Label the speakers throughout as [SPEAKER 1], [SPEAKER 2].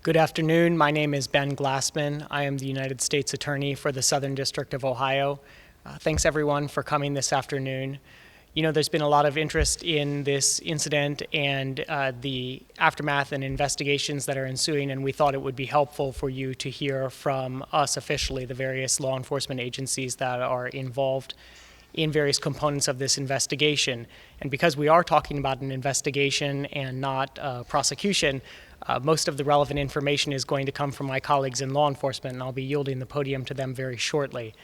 [SPEAKER 1] Good afternoon. My name is Ben Glassman. I am the United States Attorney for the Southern District of Ohio. Thanks everyone for coming this afternoon. You know, there's been a lot of interest in this incident and the aftermath and investigations that are ensuing, and we thought it would be helpful for you to hear from us officially, the various law enforcement agencies that are involved in various components of this investigation. And because we are talking about an investigation and not prosecution, most of the relevant information is going to come from my colleagues in law enforcement, and I'll be yielding the podium to them very shortly.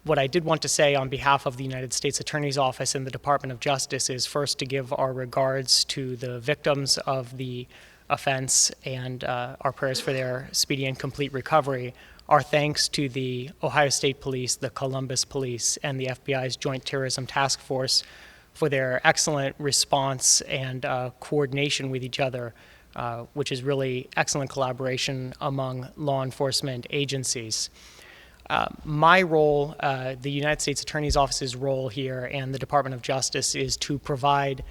[SPEAKER 1] What I did want to say on behalf of the United States Attorney's Office and the Department of Justice is first to give our regards to the victims of the offense and our prayers for their speedy and complete recovery. Our thanks to the Ohio State Police, the Columbus Police, and the FBI's Joint Terrorism Task Force for their excellent response and coordination with each other, which is really excellent collaboration among law enforcement agencies. My role, the United States Attorney's Office's role here, and the Department of Justice is to provide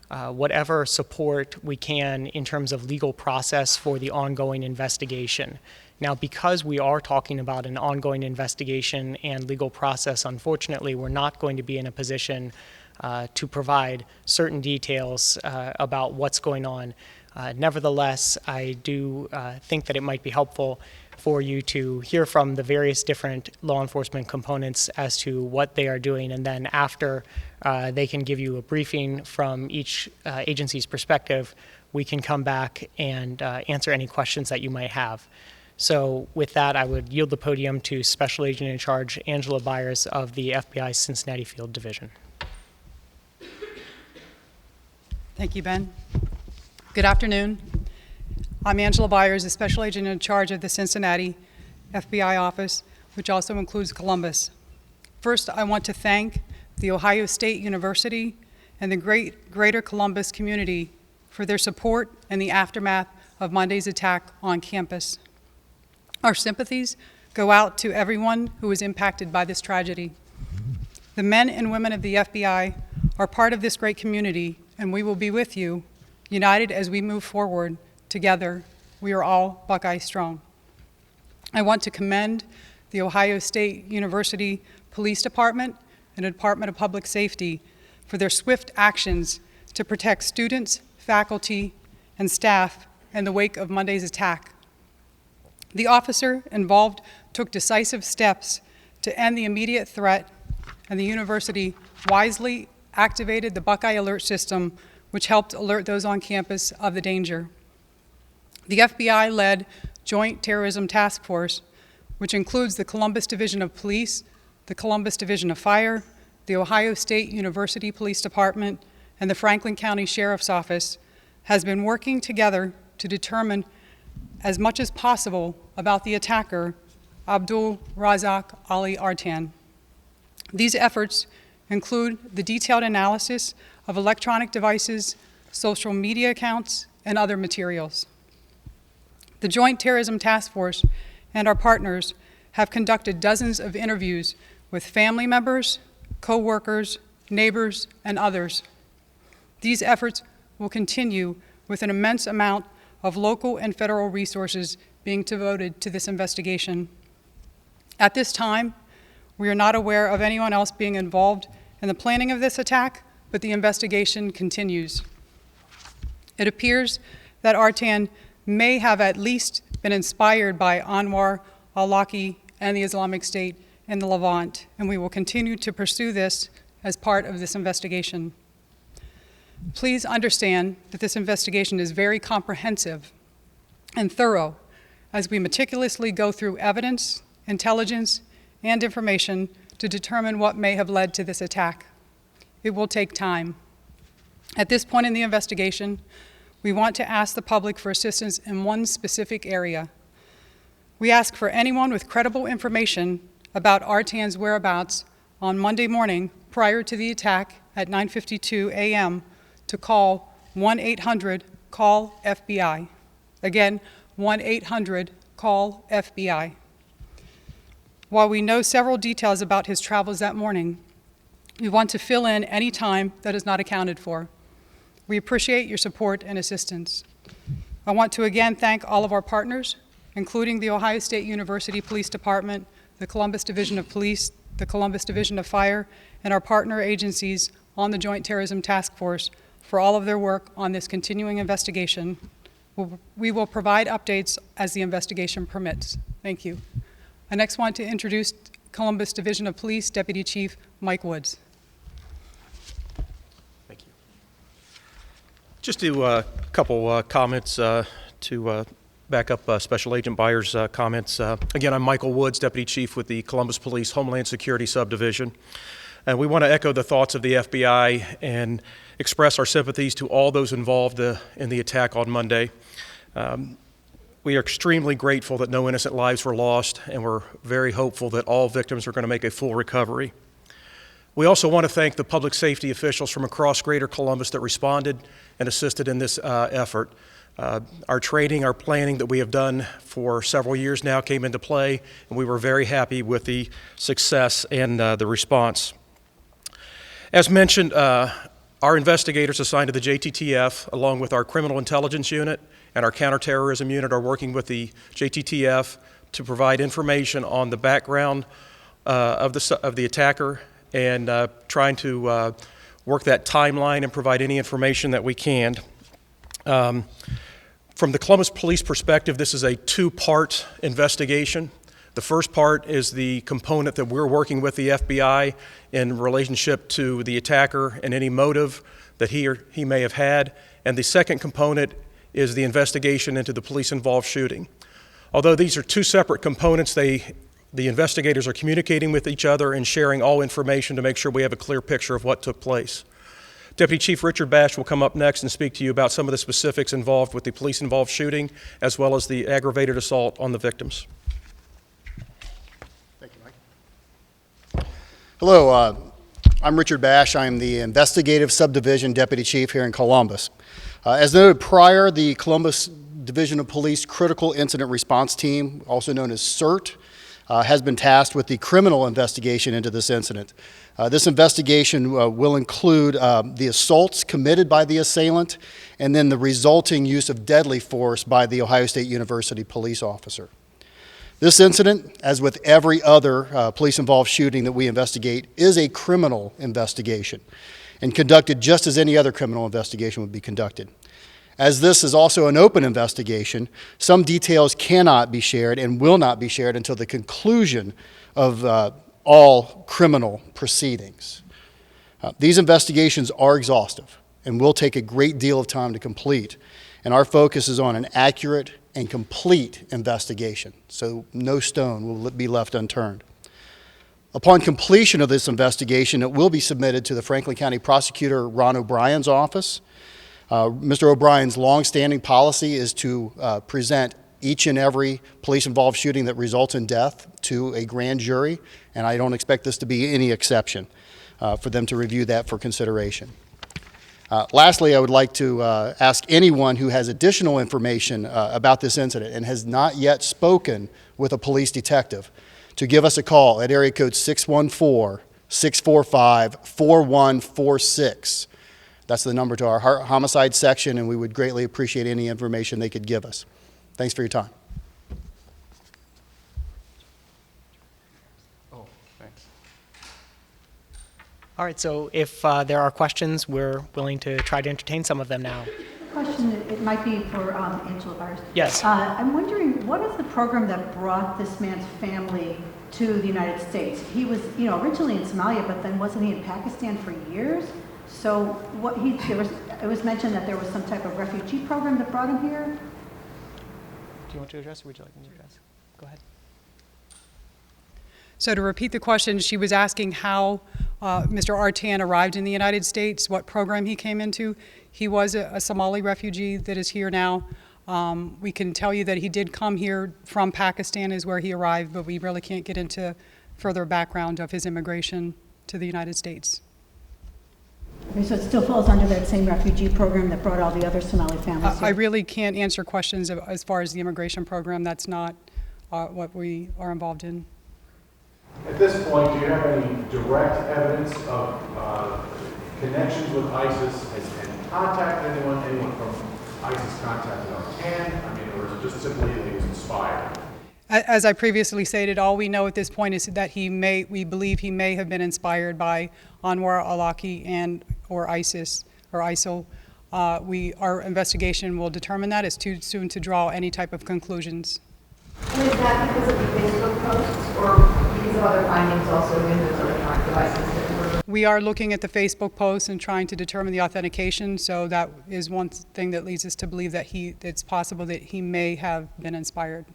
[SPEAKER 1] whatever support we can in terms of legal process for the ongoing investigation. Now, because we are talking about an ongoing investigation and legal process, unfortunately, we're not going to be in a position to provide certain details about what's going on. Nevertheless, I do think that it might be helpful for you to hear from the various different law enforcement components as to what they are doing, and then after they can give you a briefing from each agency's perspective, we can come back and answer any questions that you might have. So with that, I would yield the podium to Special Agent in Charge Angela Byers of the FBI Cincinnati Field Division.
[SPEAKER 2] Thank you, Ben. Good afternoon. I'm Angela Byers, the Special Agent in Charge of the Cincinnati FBI office, which also includes Columbus. First, I want to thank the Ohio State University and the Greater Columbus community for their support in the aftermath of Monday's attack on campus. Our sympathies go out to everyone who was impacted by this tragedy. The men and women of the FBI are part of this great community, and we will be with you, united as we move forward. Together, we are all Buckeye strong. I want to commend the Ohio State University Police Department and the Department of Public Safety for their swift actions to protect students, faculty, and staff in the wake of Monday's attack. The officer involved took decisive steps to end the immediate threat, and the university wisely activated the Buckeye Alert System, which helped alert those on campus of the danger. The FBI-led Joint Terrorism Task Force, which includes the Columbus Division of Police, the Columbus Division of Fire, the Ohio State University Police Department, and the Franklin County Sheriff's Office, has been working together to determine as much as possible about the attacker, Abdul Razak Ali Artan. These efforts include the detailed analysis of electronic devices, social media accounts, and other materials. The Joint Terrorism Task Force and our partners have conducted dozens of interviews with family members, co-workers, neighbors, and others. These efforts will continue with an immense amount of local and federal resources being devoted to this investigation. At this time, we are not aware of anyone else being involved in the planning of this attack, but the investigation continues. It appears that Artan may have at least been inspired by Anwar al-Awlaki and the Islamic State in the Levant, and we will continue to pursue this as part of this investigation. Please understand that this investigation is very comprehensive and thorough as we meticulously go through evidence, intelligence, and information to determine what may have led to this attack. It will take time. At this point in the investigation, we want to ask the public for assistance in one specific area. We ask for anyone with credible information about Artan's whereabouts on Monday morning prior to the attack at 9:52 a.m. to call 1-800-CALL-FBI. Again, 1-800-CALL-FBI. While we know several details about his travels that morning, we want to fill in any time that is not accounted for. We appreciate your support and assistance. I want to again thank all of our partners, including the Ohio State University Police Department, the Columbus Division of Police, the Columbus Division of Fire, and our partner agencies on the Joint Terrorism Task Force for all of their work on this continuing investigation. We will provide updates as the investigation permits. Thank you. I next want to introduce Columbus Division of Police Deputy Chief Mike Woods.
[SPEAKER 3] Thank you. Just a couple comments to back up Special Agent Byers' comments. Again, I'm Michael Woods, Deputy Chief with the Columbus Police Homeland Security Subdivision. And we want to echo the thoughts of the FBI and express our sympathies to all those involved in the attack on Monday. We are extremely grateful that no innocent lives were lost, and we're very hopeful that all victims are going to make a full recovery. We also want to thank the public safety officials from across Greater Columbus that responded and assisted in this effort. Our training, our planning that we have done for several years now came into play, and we were very happy with the success and the response. As mentioned, our investigators assigned to the JTTF, along with our criminal intelligence unit and our counterterrorism unit, are working with the JTTF to provide information on the background of the attacker and trying to work that timeline and provide any information that we can. From the Columbus Police perspective, this is a two-part investigation. The first part is the component that we're working with the FBI in relationship to the attacker and any motive that he may have had. And the second component is the investigation into the police-involved shooting. Although these are two separate components, the investigators are communicating with each other and sharing all information to make sure we have a clear picture of what took place. Deputy Chief Richard Bash will come up next and speak to you about some of the specifics involved with the police-involved shooting, as well as the aggravated assault on the victims.
[SPEAKER 4] Thank you, Mike. Hello, I'm Richard Bash. I'm the Investigative Subdivision Deputy Chief here in Columbus. As noted prior, the Columbus Division of Police Critical Incident Response Team, also known as CERT, has been tasked with the criminal investigation into this incident. This investigation will include the assaults committed by the assailant and then the resulting use of deadly force by the Ohio State University police officer. This incident, as with every other police-involved shooting that we investigate, is a criminal investigation and conducted just as any other criminal investigation would be conducted. As this is also an open investigation, some details cannot be shared and will not be shared until the conclusion of all criminal proceedings. These investigations are exhaustive and will take a great deal of time to complete, and our focus is on an accurate and complete investigation, so no stone will be left unturned. Upon completion of this investigation, it will be submitted to the Franklin County Prosecutor Ron O'Brien's office. Mr. O'Brien's longstanding policy is to present each and every police-involved shooting that results in death to a grand jury, and I don't expect this to be any exception for them to review that for consideration. Lastly, I would like to ask anyone who has additional information about this incident and has not yet spoken with a police detective to give us a call at area code 614-645-4146. That's the number to our homicide section, and we would greatly appreciate any information they could give us. Thanks for your time.
[SPEAKER 3] Oh, thanks.
[SPEAKER 1] All right, so if there are questions, we're willing to try to entertain some of them now.
[SPEAKER 5] Question, it might be for Angela Byers.
[SPEAKER 1] Yes.
[SPEAKER 5] I'm wondering, what is the program that brought this man's family to the United States? He was, originally in Somalia, but then wasn't he in Pakistan for years? So it was mentioned that there was some type of refugee program that brought him here?
[SPEAKER 1] Do you want to address, or would you like me to address? Go ahead.
[SPEAKER 2] So to repeat the question, she was asking how Mr. Artan arrived in the United States, what program he came into. He was a Somali refugee that is here now. We can tell you that he did come here from Pakistan is where he arrived, but we really can't get into further background of his immigration to the United States.
[SPEAKER 5] Okay, so it still falls under that same refugee program that brought all the other Somali families here?
[SPEAKER 2] I really can't answer questions as far as the immigration program. That's not what we are involved in.
[SPEAKER 6] At this point, do you have any direct evidence of connections with ISIS? Has any contacted anyone from ISIS contacted offhand? I mean, or is it just simply that he was inspired?
[SPEAKER 2] As I previously stated, all we know at this point is that we believe he may have been inspired by Anwar al-Awlaki and or ISIS or ISIL. Our investigation will determine that. It's too soon to draw any type of conclusions.
[SPEAKER 7] And is that because of the Facebook posts or because of other findings also in those electronic devices that were?
[SPEAKER 2] We are looking at the Facebook posts and trying to determine the authentication, so that is one thing that leads us to believe that it's possible that he may have been inspired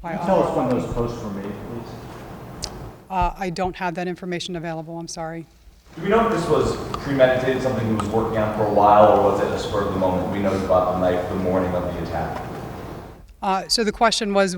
[SPEAKER 2] by
[SPEAKER 8] Can you tell us when those posts were made, please?
[SPEAKER 2] I don't have that information available, I'm sorry.
[SPEAKER 9] Do we know if this was premeditated, something he was working on for a while, or was it a spur of the moment? We know he bought the knife the morning of the attack.
[SPEAKER 2] So the question was,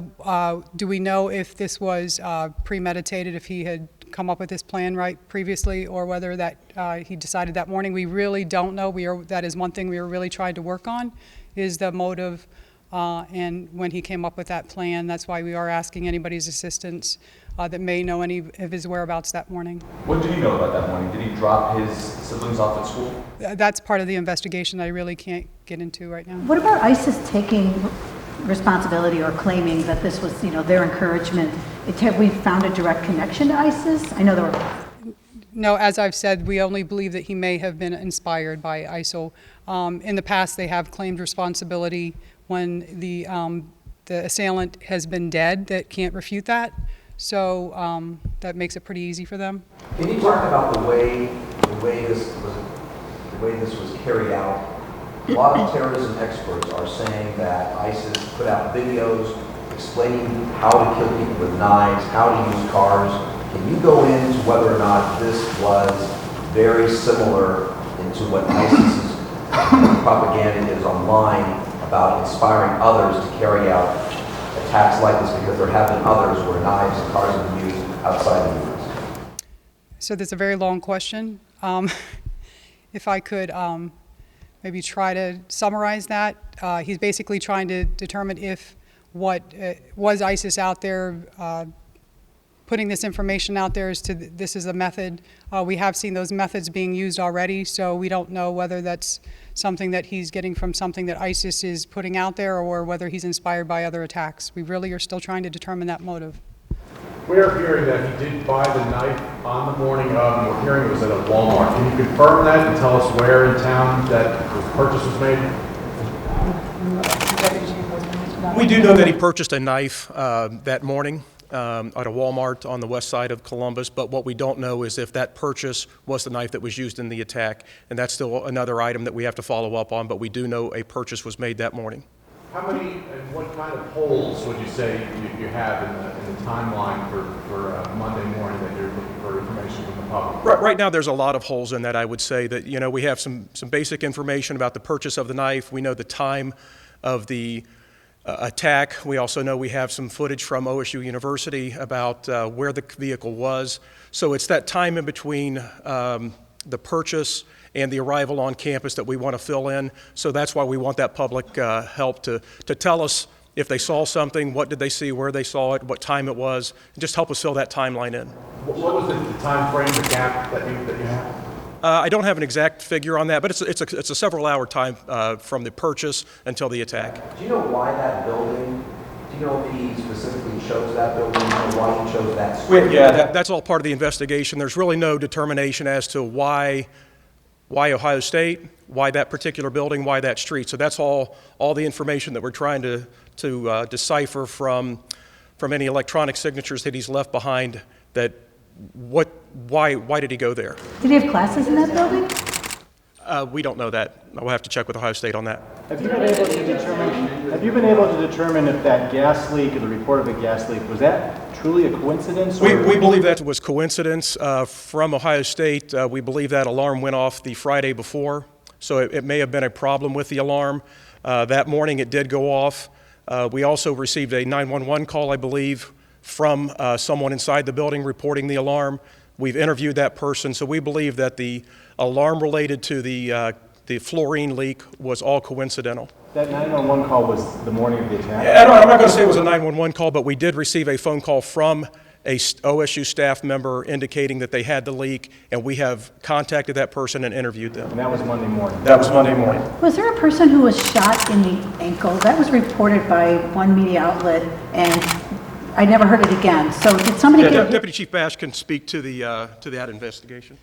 [SPEAKER 2] do we know if this was premeditated, if he had come up with this plan right previously, or whether that he decided that morning? We really don't know. That is one thing we were really trying to work on, is the motive and when he came up with that plan. That's why we are asking anybody's assistance that may know any of his whereabouts that morning.
[SPEAKER 9] What did you know about that morning? Did he drop his siblings off at school?
[SPEAKER 2] That's part of the investigation I really can't get into right now.
[SPEAKER 5] What about ISIS taking responsibility or claiming that this was, their encouragement? Have we found a direct connection to ISIS? I know there were.
[SPEAKER 2] No, as I've said, we only believe that he may have been inspired by ISIL. In the past, they have claimed responsibility when the assailant has been dead, that can't refute that. So that makes it pretty easy for them.
[SPEAKER 10] Can you talk about the way this was carried out? A lot of terrorism experts are saying that ISIS put out videos explaining how to kill people with knives, how to use cars. Can you go into whether or not this was very similar into what ISIS's propaganda is online about inspiring others to carry out attacks like this, because there have been others where knives and cars have been used outside the U.S.?
[SPEAKER 2] So that's a very long question. If I could maybe try to summarize that. He's basically trying to determine if was ISIS out there putting this information out there as to this is a method. We have seen those methods being used already, so we don't know whether that's something that he's getting from something that ISIS is putting out there or whether he's inspired by other attacks. We really are still trying to determine that motive.
[SPEAKER 6] We're hearing that he did buy the knife on the morning of, and we're hearing it was at a Walmart. Can you confirm that and tell us where in town that the purchase was made?
[SPEAKER 3] We do know that he purchased a knife that morning at a Walmart on the west side of Columbus, but what we don't know is if that purchase was the knife that was used in the attack, and that's still another item that we have to follow up on, but we do know a purchase was made that morning.
[SPEAKER 6] How many and what kind of holes would you say you have in the timeline for Monday morning that you're looking for information from the public?
[SPEAKER 3] Right now, there's a lot of holes in that. I would say that, we have some basic information about the purchase of the knife. We know the time of the attack. We also know we have some footage from OSU University about where the vehicle was. So it's that time in between the purchase and the arrival on campus that we want to fill in. So that's why we want that public help to tell us if they saw something, what did they see, where they saw it, what time it was, and just help us fill that timeline in.
[SPEAKER 6] What was the time frame, the gap that you have?
[SPEAKER 3] I don't have an exact figure on that, but it's a several-hour time from the purchase until the attack.
[SPEAKER 10] Do you know why that building? Do you know if he specifically chose that building, or why he chose that street?
[SPEAKER 3] Yeah, that's all part of the investigation. There's really no determination as to why Ohio State, why that particular building, why that street. So that's all the information that we're trying to decipher from any electronic signatures that he's left behind. Why did he go there?
[SPEAKER 5] Did he have classes in that building?
[SPEAKER 3] We don't know that. We'll have to check with Ohio State on that.
[SPEAKER 8] Have you been able to determine if that gas leak, or the report of a gas leak, was that truly a coincidence?
[SPEAKER 3] We believe that was coincidence from Ohio State. We believe that alarm went off the Friday before, so it may have been a problem with the alarm. That morning it did go off. We also received a 911 call, I believe, from someone inside the building reporting the alarm. We've interviewed that person, so we believe that the alarm related to the fluorine leak was all coincidental.
[SPEAKER 8] That 911 call was the morning of the attack?
[SPEAKER 3] I'm not going to say it was a 911 call, but we did receive a phone call from OSU staff member indicating that they had the leak, and we have contacted that person and interviewed them.
[SPEAKER 8] And that was Monday morning.
[SPEAKER 3] That was Monday morning.
[SPEAKER 5] Was there a person who was shot in the ankle? That was reported by one media outlet, and I never heard it again. So did somebody
[SPEAKER 3] Yeah,
[SPEAKER 5] get hit?
[SPEAKER 3] Deputy Chief Bash can speak to that investigation.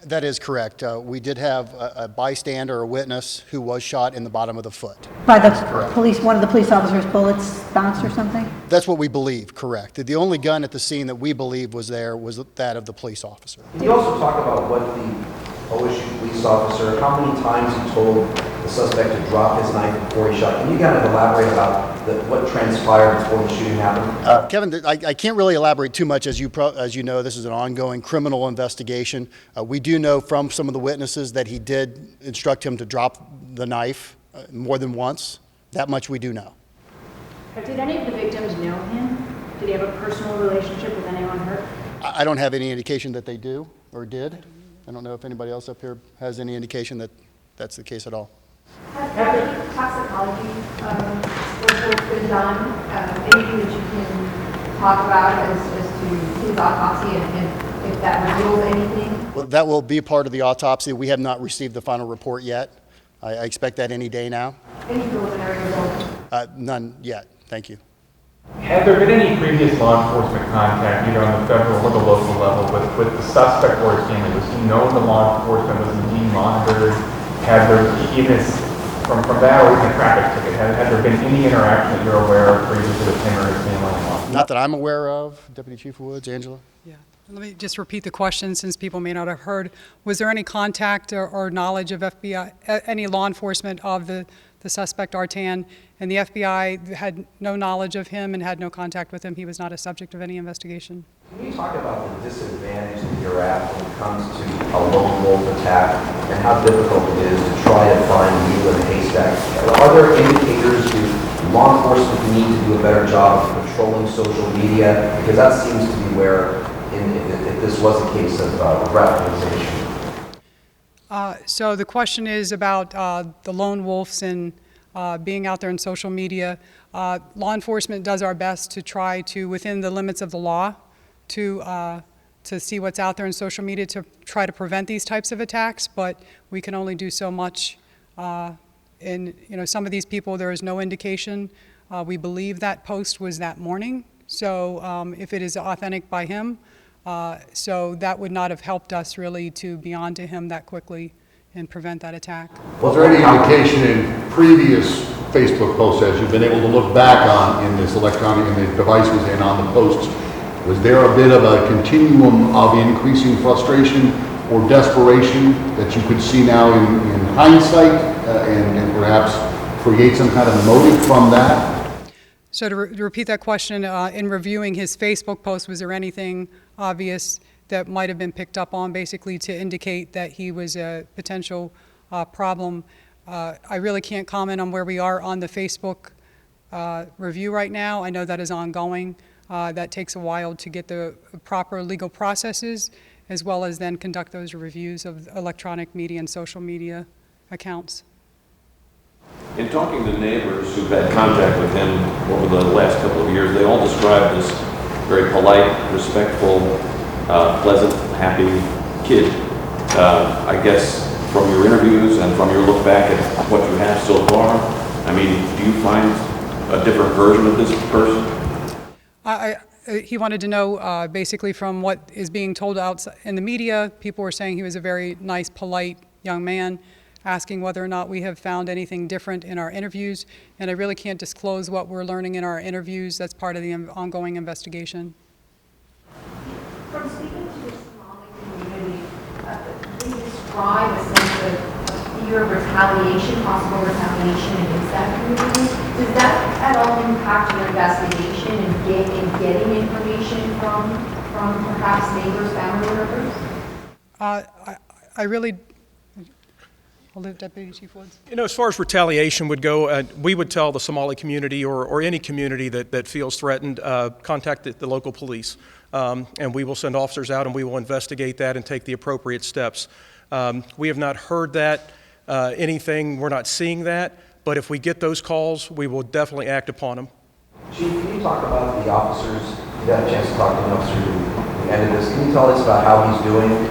[SPEAKER 4] That is correct. We did have a bystander or a witness who was shot in the bottom of the foot.
[SPEAKER 5] By the police, one of the police officers' bullets bounced or something?
[SPEAKER 4] That's what we believe, correct. The only gun at the scene that we believe was there was that of the police officer.
[SPEAKER 10] Can you also talk about what the OSU police officer, how many times he told the suspect to drop his knife before he shot? Can you kind of elaborate about what transpired before the shooting happened?
[SPEAKER 4] Kevin, I can't really elaborate too much. As you know, this is an ongoing criminal investigation. We do know from some of the witnesses that he did instruct him to drop the knife more than once. That much we do know.
[SPEAKER 11] Did any of the victims know him? Did he have a personal relationship with anyone hurt?
[SPEAKER 4] I don't have any indication that they do or did. I don't know if anybody else up here has any indication that that's the case at all.
[SPEAKER 7] Has any toxicology work been done? Anything that you can talk about as to his autopsy and if that reveals anything?
[SPEAKER 4] Well, that will be part of the autopsy. We have not received the final report yet. I expect that any day now.
[SPEAKER 7] Any preliminary results?
[SPEAKER 4] None yet. Thank you.
[SPEAKER 12] Had there been any previous law enforcement contact, either on the federal or the local level, with the suspect or his family? Was he known to law enforcement? Was he being monitored? Had there, even from that or even a traffic ticket, had there been any interaction that you're aware of previously with him or his family?
[SPEAKER 4] Not that I'm aware of. Deputy Chief Woods, Angela?
[SPEAKER 2] Yeah. Let me just repeat the question since people may not have heard. Was there any contact or knowledge of FBI, any law enforcement of the suspect, Artan, and the FBI had no knowledge of him and had no contact with him? He was not a subject of any investigation.
[SPEAKER 10] Can you talk about the disadvantage that you're at when it comes to a lone wolf attack and how difficult it is to try and find needle in a haystack? Are there indicators to law enforcement need to do a better job of controlling social media? Because that seems to be where, if this was a case of radicalization.
[SPEAKER 2] So the question is about the lone wolves and being out there in social media. Law enforcement does our best to try to, within the limits of the law, to see what's out there in social media to try to prevent these types of attacks, but we can only do so much. In some of these people, there is no indication. We believe that post was that morning, so if it is authentic by him, so that would not have helped us really to be on to him that quickly and prevent that attack.
[SPEAKER 13] Was there any indication in previous Facebook posts, as you've been able to look back on in this electronic, in the devices and on the posts, was there a bit of a continuum of increasing frustration or desperation that you could see now in hindsight and perhaps create some kind of motive from that?
[SPEAKER 2] So to repeat that question, in reviewing his Facebook post, was there anything obvious that might have been picked up on basically to indicate that he was a potential problem? I really can't comment on where we are on the Facebook review right now. I know that is ongoing. That takes a while to get the proper legal processes, as well as then conduct those reviews of electronic media and social media accounts.
[SPEAKER 14] In talking to neighbors who've had contact with him over the last couple of years, they all describe this very polite, respectful, pleasant, happy kid. I guess from your interviews and from your look back at what you have so far, I mean, do you find a different version of this person?
[SPEAKER 2] He wanted to know basically from what is being told out in the media. People were saying he was a very nice, polite young man, asking whether or not we have found anything different in our interviews. And I really can't disclose what we're learning in our interviews. That's part of the ongoing investigation.
[SPEAKER 7] From speaking to the Somali community, they describe a sense of fear of retaliation, possible retaliation against that community. Does that at all impact your investigation and getting information from perhaps neighbors, family members?
[SPEAKER 2] I really... I'll leave Deputy Chief Woods.
[SPEAKER 3] You know, as far as retaliation would go, we would tell the Somali community or any community that feels threatened, contact the local police. And we will send officers out and we will investigate that and take the appropriate steps. We have not heard that, anything, we're not seeing that, but if we get those calls, we will definitely act upon them.
[SPEAKER 10] Chief, can you talk about the officers You got a chance to talk to him up through the end of this. Can you tell us about how he's doing?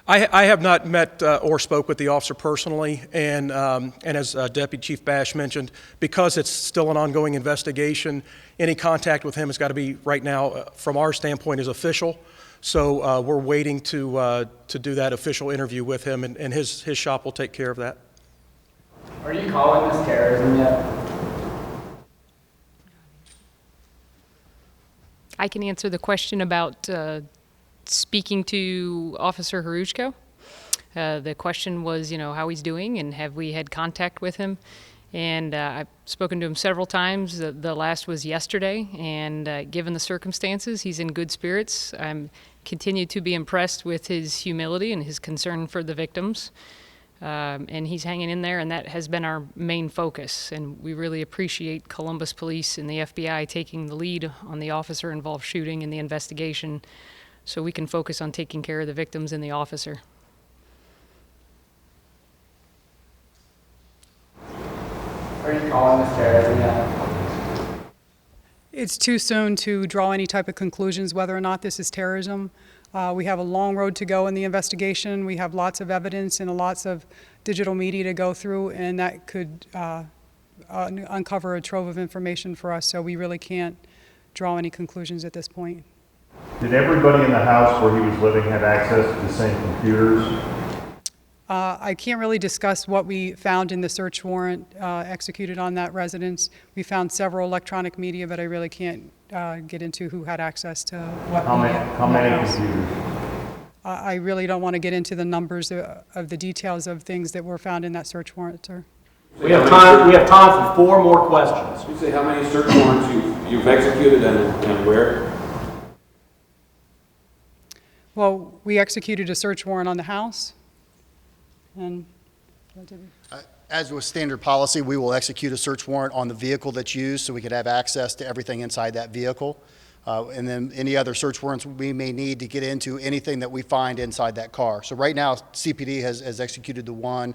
[SPEAKER 3] I have not met or spoke with the officer personally, and as Deputy Chief Bash mentioned, because it's still an ongoing investigation, any contact with him has got to be, right now, from our standpoint, is official. So we're waiting to do that official interview with him, and his shop will take care of that.
[SPEAKER 15] Are you calling this terrorism yet?
[SPEAKER 16] I can answer the question about speaking to Officer Haruchko. The question was, how he's doing and have we had contact with him. And I've spoken to him several times. The last was yesterday, and given the circumstances, he's in good spirits. I'm continue to be impressed with his humility and his concern for the victims. And he's hanging in there, and that has been our main focus. And we really appreciate Columbus Police and the FBI taking the lead on the officer-involved shooting and the investigation, so we can focus on taking care of the victims and the officer.
[SPEAKER 15] Are you calling this terrorism yet?
[SPEAKER 2] It's too soon to draw any type of conclusions whether or not this is terrorism. We have a long road to go in the investigation. We have lots of evidence and lots of digital media to go through, and that could uncover a trove of information for us, so we really can't draw any conclusions at this point.
[SPEAKER 17] Did everybody in the house where he was living have access to the same computers?
[SPEAKER 2] I can't really discuss what we found in the search warrant executed on that residence. We found several electronic media, but I really can't get into who had access to what.
[SPEAKER 17] How many computers?
[SPEAKER 2] I really don't want to get into the numbers of the details of things that were found in that search warrant, sir.
[SPEAKER 15] We have time for 4 more questions.
[SPEAKER 14] You say how many search warrants you've executed and where?
[SPEAKER 2] Well, we executed a search warrant on the house. And
[SPEAKER 4] as with standard policy, we will execute a search warrant on the vehicle that's used so we could have access to everything inside that vehicle. And then any other search warrants we may need to get into anything that we find inside that car. So right now, CPD has executed the one,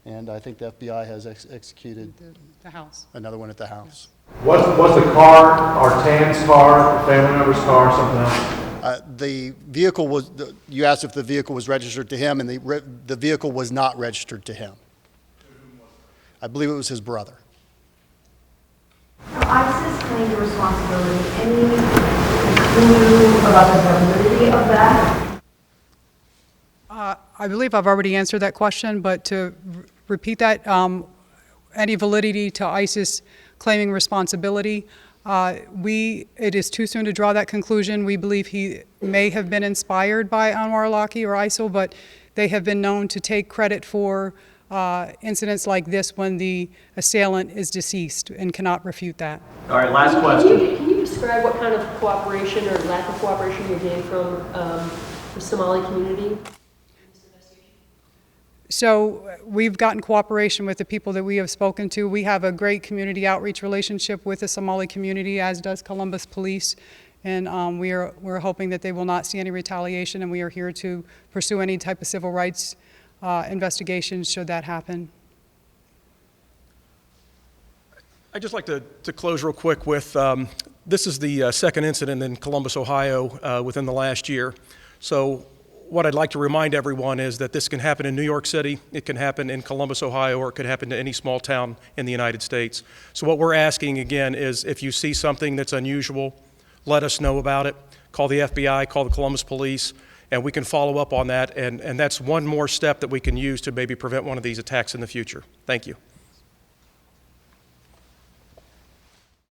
[SPEAKER 4] and I think the FBI has executed
[SPEAKER 2] the house.
[SPEAKER 4] Another one at the house.
[SPEAKER 2] Yes.
[SPEAKER 6] Was the car Artan's car, a family member's car, something else?
[SPEAKER 4] The vehicle was, you asked if the vehicle was registered to him, and the vehicle was not registered to him. I believe it was his brother.
[SPEAKER 7] ISIS claimed responsibility. Any clue about the validity of that?
[SPEAKER 2] I believe I've already answered that question, but to repeat that, any validity to ISIS claiming responsibility, it is too soon to draw that conclusion. We believe he may have been inspired by Anwar al-Awlaki or ISIL, but they have been known to take credit for incidents like this when the assailant is deceased and cannot refute that.
[SPEAKER 15] All right, last question.
[SPEAKER 18] Can you describe what kind of cooperation or lack of cooperation you're getting from the Somali community?
[SPEAKER 2] So we've gotten cooperation with the people that we have spoken to. We have a great community outreach relationship with the Somali community, as does Columbus Police. And we're hoping that they will not see any retaliation, and we are here to pursue any type of civil rights investigations should that happen.
[SPEAKER 3] I'd just like to close real quick with, this is the second incident in Columbus, Ohio within the last year. So what I'd like to remind everyone is that this can happen in New York City, it can happen in Columbus, Ohio, or it could happen to any small town in the United States. So what we're asking again is if you see something that's unusual, let us know about it. Call the FBI, call the Columbus Police, and we can follow up on that. And that's one more step that we can use to maybe prevent one of these attacks in the future. Thank you.